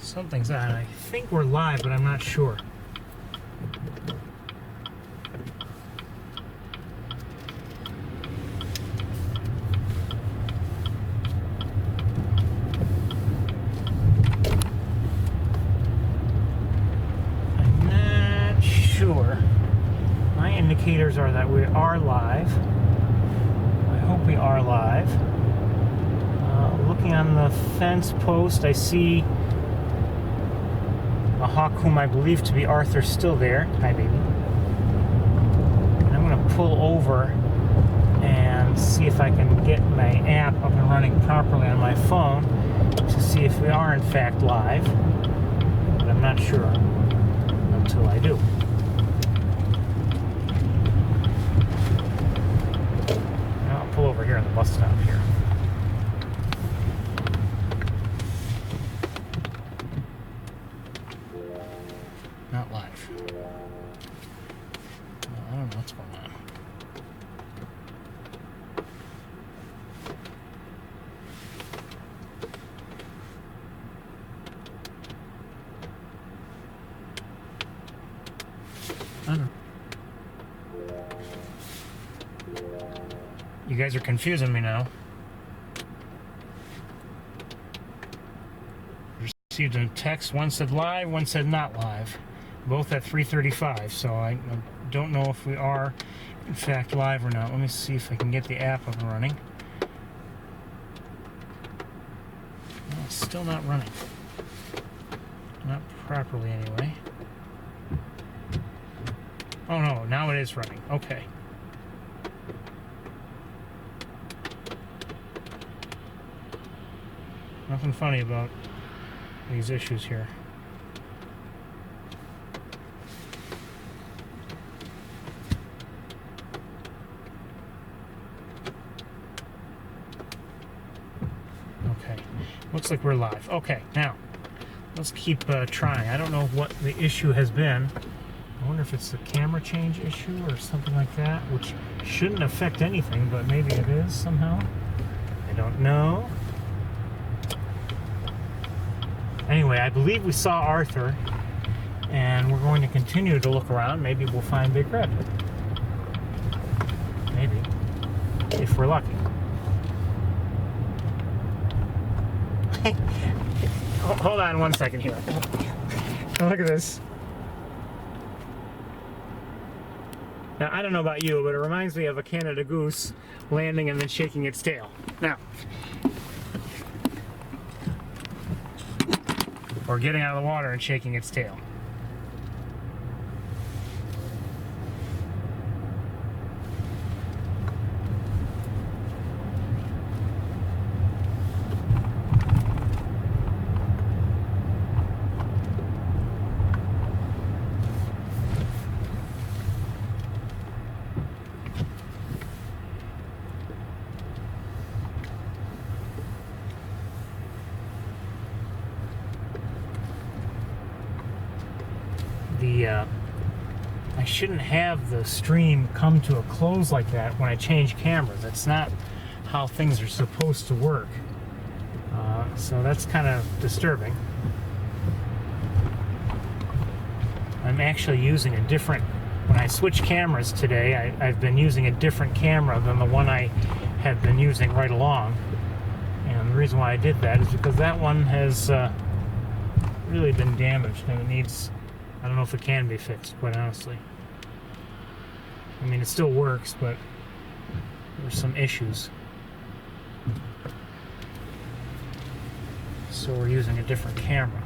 Something's on. I think we're live, but I'm not sure. I'm not sure. My indicators are that we are live. I hope we are live. Looking on the fence post, I see a hawk whom I believe to be Arthur still there. Hi, baby. And I'm going to pull over and see if I can get my app up and running properly on my phone to see if we are in fact live. But I'm not sure until I do. I'll pull over here on the bus stop here. Not live. I don't know what's going on. I don't know. You guys are confusing me now. Received a text. One said live, one said not live. Both at 3:35, so I don't know if we are in fact live or not. Let me see if I can get the app up and running. No, it's still not running. Not properly anyway. Oh no, now it is running. Okay. Nothing funny about these issues here. Okay, looks like we're live. Okay, now let's keep trying. I don't know what the issue has been. I wonder if it's a camera change issue or something like that, which shouldn't affect anything, but maybe it is somehow. I don't know. Anyway, I believe we saw Arthur, and we're going to continue to look around. Maybe we'll find Big Red. Maybe, if we're lucky. Hold on one second here. Look at this. Now, I don't know about you, but it reminds me of a Canada goose landing and then shaking its tail. Now, or getting out of the water and shaking its tail. I shouldn't have the stream come to a close like that when I change cameras. That's not how things are supposed to work. So that's kind of disturbing. I'm actually using a different, when I switch cameras today, I've been using a different camera than the one I have been using right along. And the reason why I did that is because that one has really been damaged and it needs, I don't know if it can be fixed, quite honestly. I mean, it still works, but there's some issues. So we're using a different camera.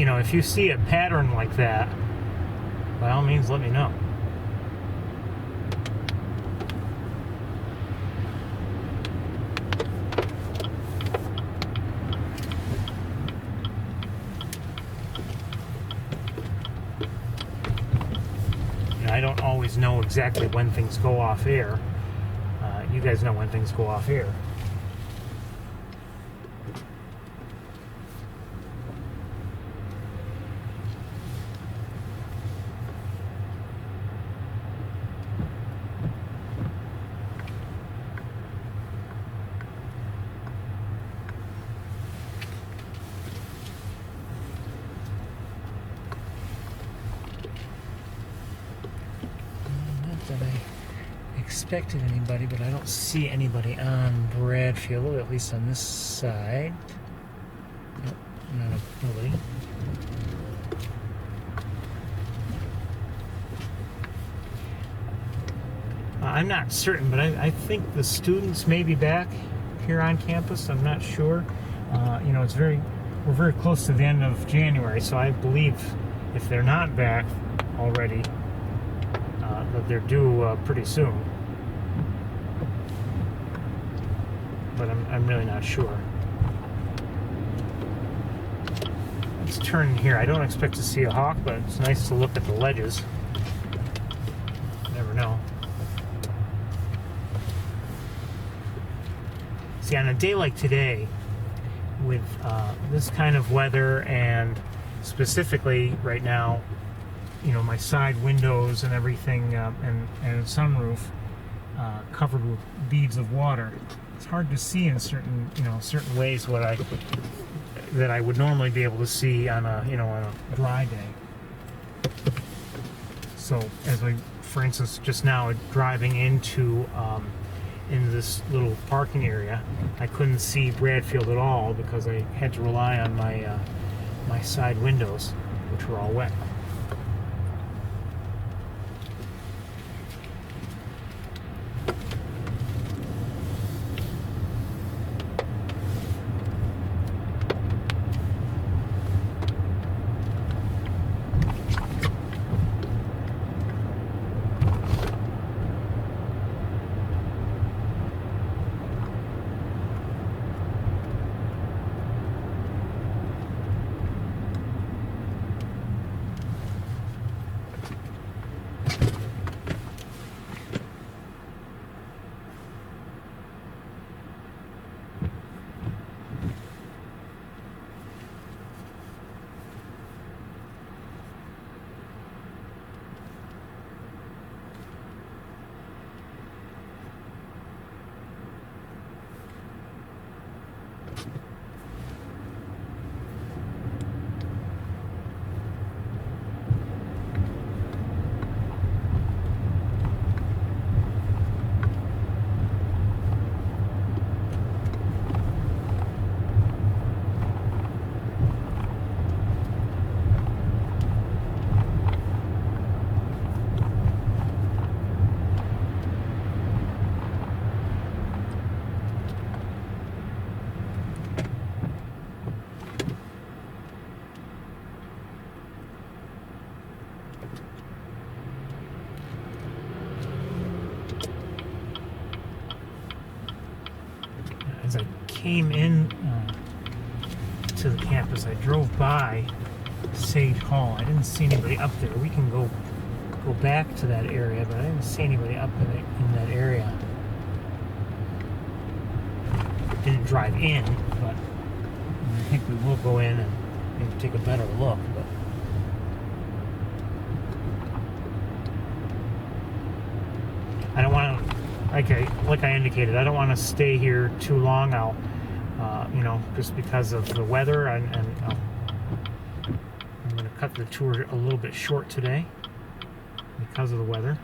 you know, if you see a pattern like that, by all means, let me know. I don't always know exactly when things go off air. You guys know when things go off air. That I expected anybody, but I don't see anybody on Bradfield, at least on this side. Nope, nobody. I'm not certain, but I think the students may be back here on campus. I'm not sure. You know, we're very close to the end of January, so I believe if they're not back already, that they're due pretty soon, but I'm really not sure. Let's turn here. I don't expect to see a hawk, but it's nice to look at the ledges. You never know. See, on a day like today, with this kind of weather, and specifically right now, you know, my side windows and everything, and sunroof covered with beads of water. It's hard to see in certain ways that I would normally be able to see on a dry day. So, for instance, just now driving into this little parking area, I couldn't see Bradfield at all because I had to rely on my side windows, which were all wet. As I came in to the campus, I drove by Sage Hall. I didn't see anybody up there. We can go back to that area, but I didn't see anybody up in that area. Didn't drive in, but I think we will go in and maybe take a better look. But I don't want to, like I indicated, I don't want to stay here too long. I'll, just because of the weather, and I'm going to cut the tour a little bit short today because of the weather.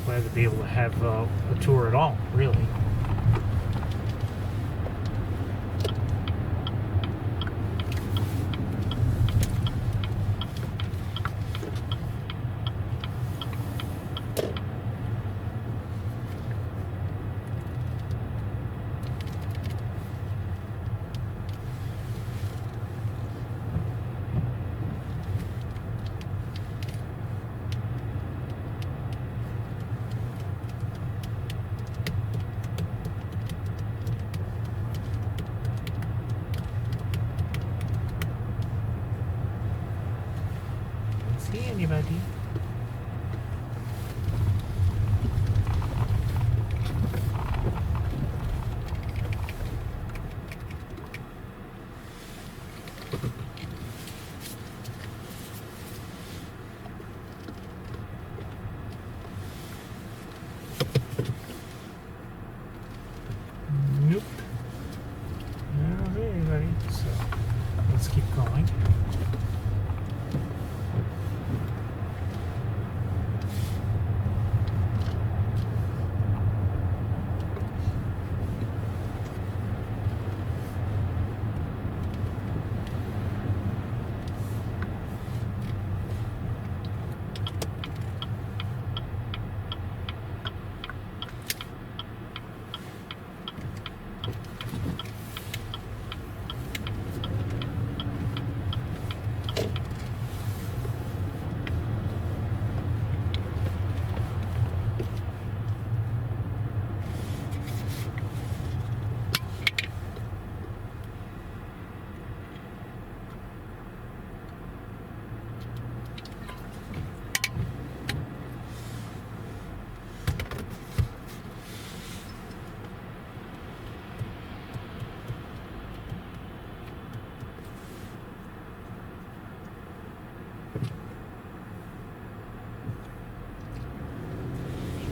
Glad to be able to have a tour at all, really. buddy. Nope. I don't see anybody, so let's keep going.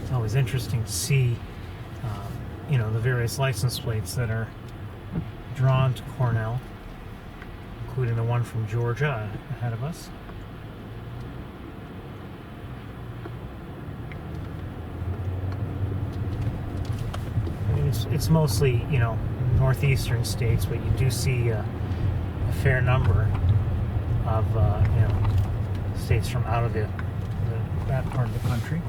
It's always interesting to see, the various license plates that are drawn to Cornell, including the one from Georgia ahead of us. I mean, it's mostly, northeastern states, but you do see a fair number of, states from out of that part of the country.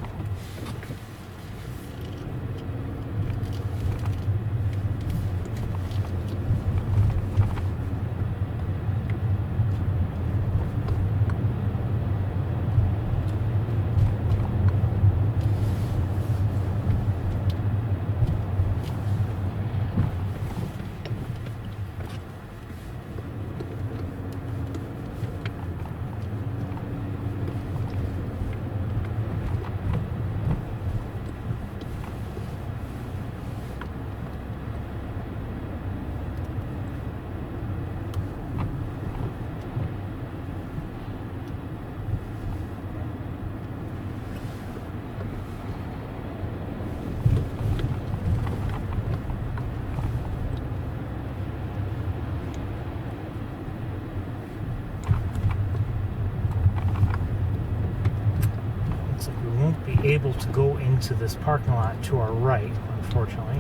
Able to go into this parking lot to our right, unfortunately.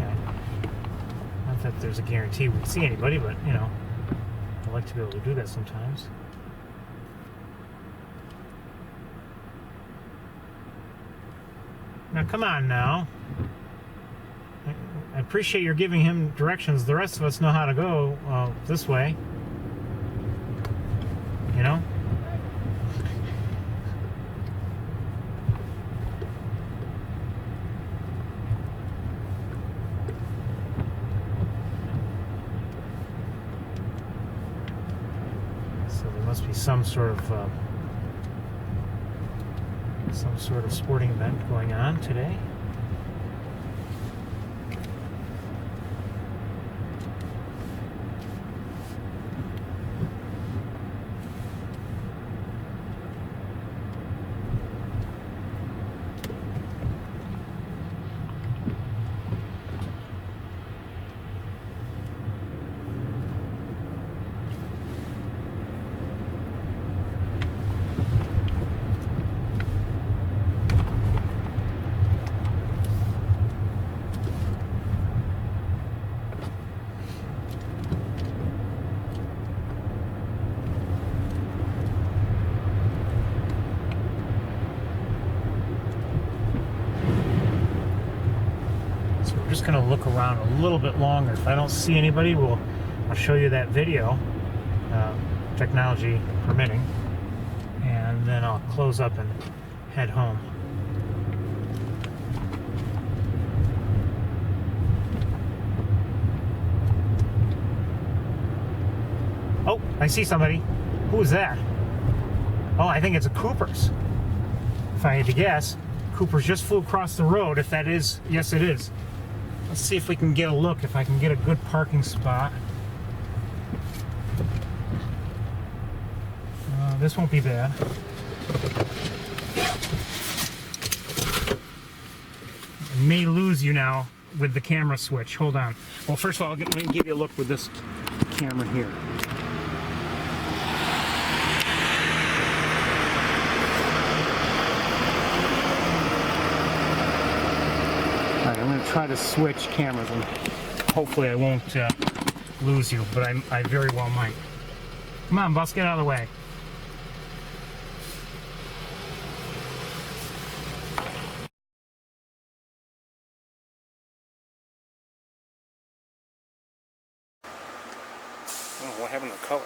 Not that there's a guarantee we'd see anybody, but I'd like to be able to do that sometimes. Now come on now. I appreciate you're giving him directions. The rest of us know how to go this way. Must be some sort of sporting event going on today. Just going to look around a little bit longer. If I don't see anybody, I'll show you that video, technology permitting, and then I'll close up and head home. Oh, I see somebody. Who is that? Oh, I think it's a Cooper's. if I had to guess, Cooper's just flew across the road. If that is, yes it is. Let's see if we can get a look, if I can get a good parking spot. This won't be bad. I may lose you now with the camera switch. Hold on. Well, first of all, let me give you a look with this camera here. All right, I'm going to try to switch cameras, and hopefully I won't lose you, but I very well might. Come on, boss, get out of the way. Oh, what happened to the color?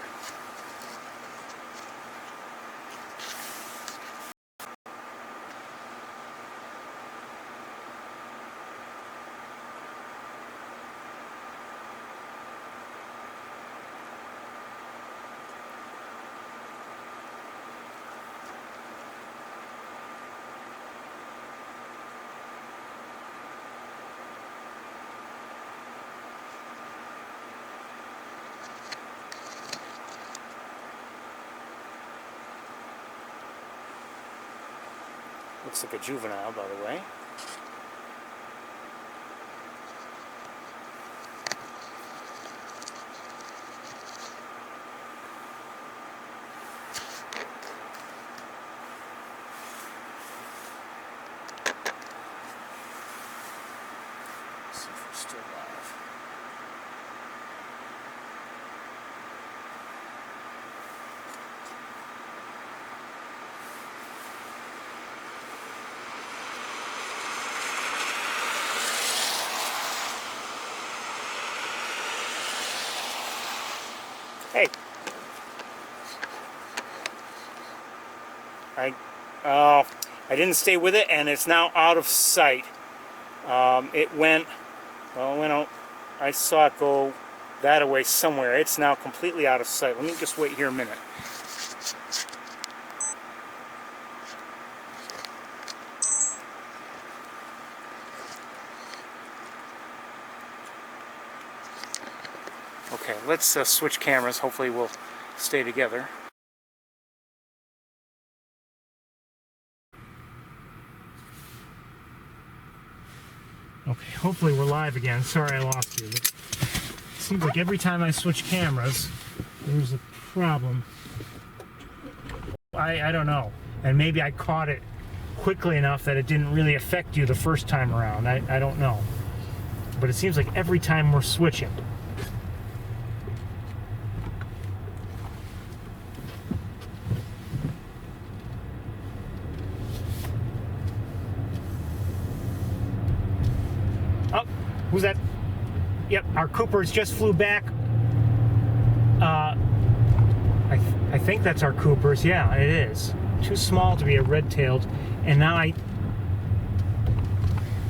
Looks like a juvenile, by the way. Let's see if we're still live. Hey, I didn't stay with it, and it's now out of sight. It went out. I saw it go that away somewhere. It's now completely out of sight. Let me just wait here a minute. Okay, let's switch cameras. Hopefully we'll stay together. Okay, hopefully we're live again. Sorry I lost you. It seems like every time I switch cameras, there's a problem. I don't know. And maybe I caught it quickly enough that it didn't really affect you the first time around. I don't know. But it seems like every time we're switching. Oh, who's that? Yep, our Coopers just flew back. I think that's our Coopers. Yeah, it is. Too small to be a red-tailed. And now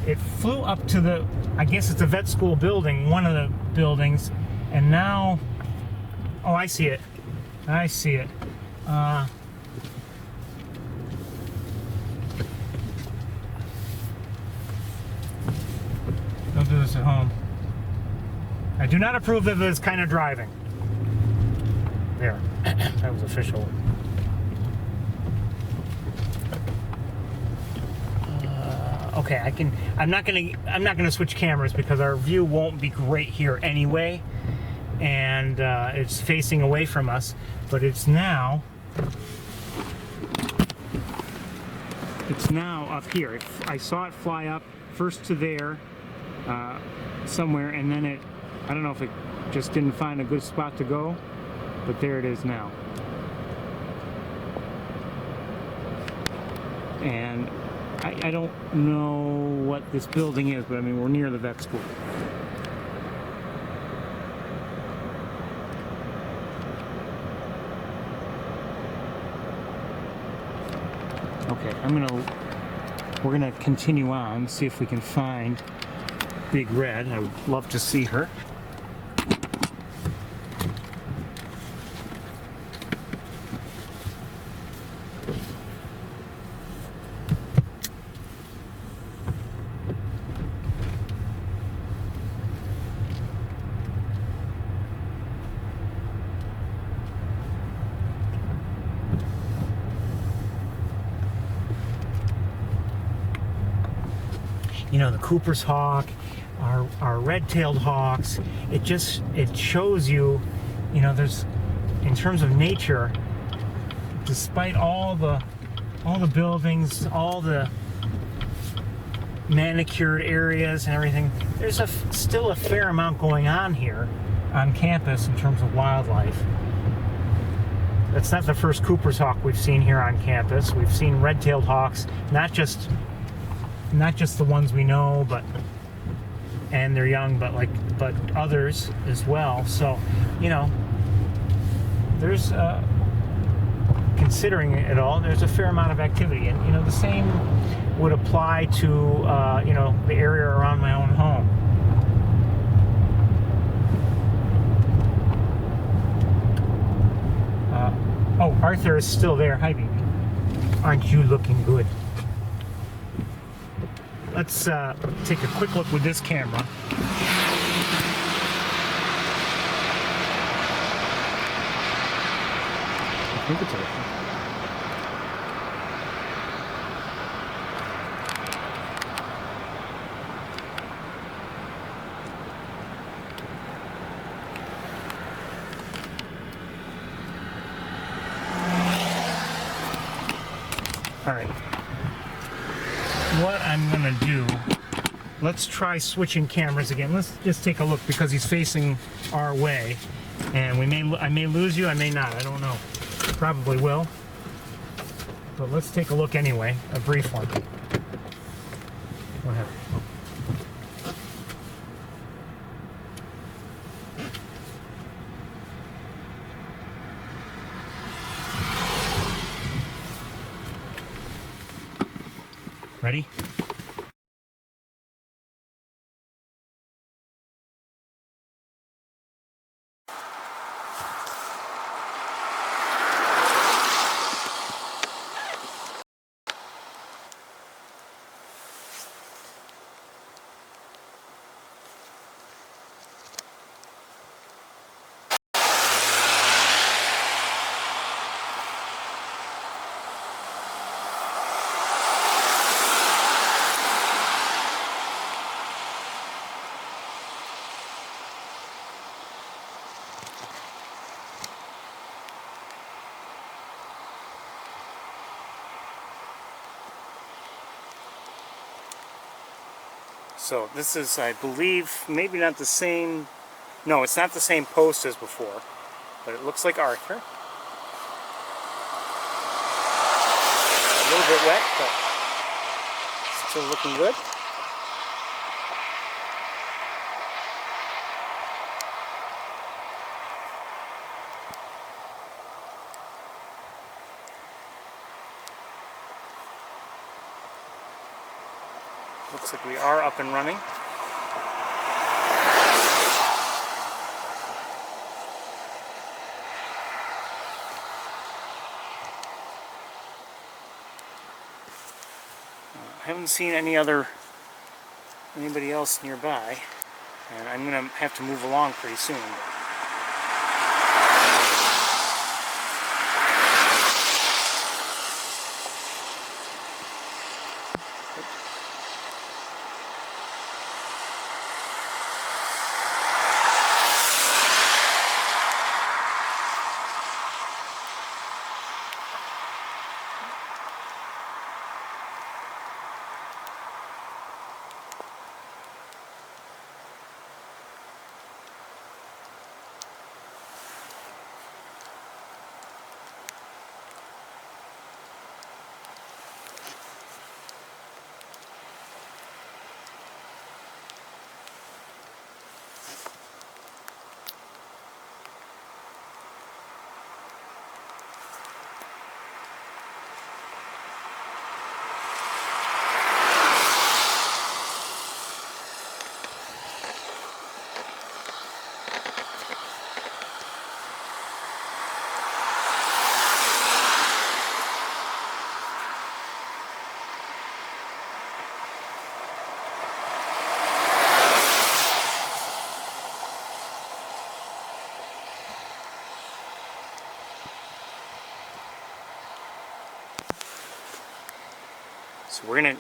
it flew up to the, I guess it's the vet school building, one of the buildings. And now, oh, I see it. I see it. Don't do this at home. I do not approve of this kind of driving. There. That was official. Okay, I'm not gonna switch cameras because our view won't be great here anyway, and it's facing away from us. But it's now up here. I saw it fly up first to there somewhere, and then I don't know if it just didn't find a good spot to go, but there it is now. And I don't know what this building is, but I mean, we're near the vet school. Okay, we're gonna continue on, see if we can find Big Red. I would love to see her. the Cooper's hawk, our red-tailed hawks. It shows you, there's, in terms of nature, despite all the buildings, all the manicured areas and everything, there's still a fair amount going on here on campus in terms of wildlife. That's not the first Cooper's hawk we've seen here on campus. We've seen red-tailed hawks, not just the ones we know, and they're young, but others as well. So, there's considering it all, there's a fair amount of activity, and the same would apply to the area around my own home. Oh, Arthur is still there. Hi, baby. Aren't you looking good? Let's take a quick look with this camera. I think it's open. All right. What I'm gonna do, let's try switching cameras again. Let's just take a look because he's facing our way, and I may lose you, I may not, I don't know. Probably will, but let's take a look anyway, a brief one. Go ahead. Ready? So this is, I believe, maybe not the same, no, it's not the same post as before, but it looks like Arthur. A little bit wet, but still looking good. Looks like we are up and running. I haven't seen anybody else nearby, and I'm gonna have to move along pretty soon. So we're gonna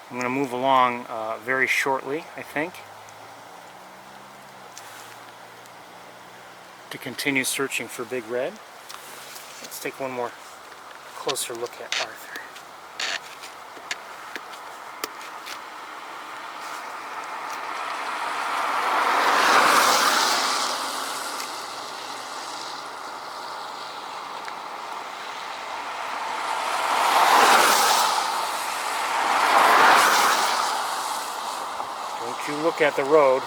I'm going to move along very shortly, I think, to continue searching for Big Red. Let's take one more closer look at Arthur. Don't you look at the road.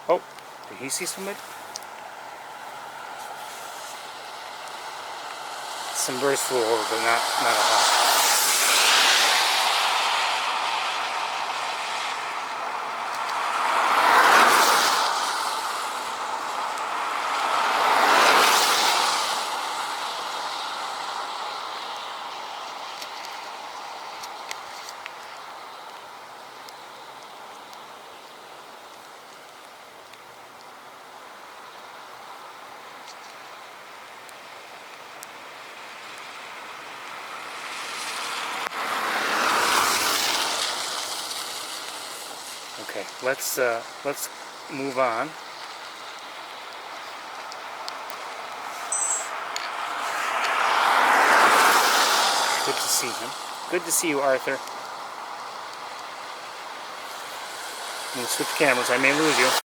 Oh, did he see somebody? Some birds flew over, but not a hawk. Okay, let's move on. Good to see him. Good to see you, Arthur. I'm going to switch cameras. I may lose you.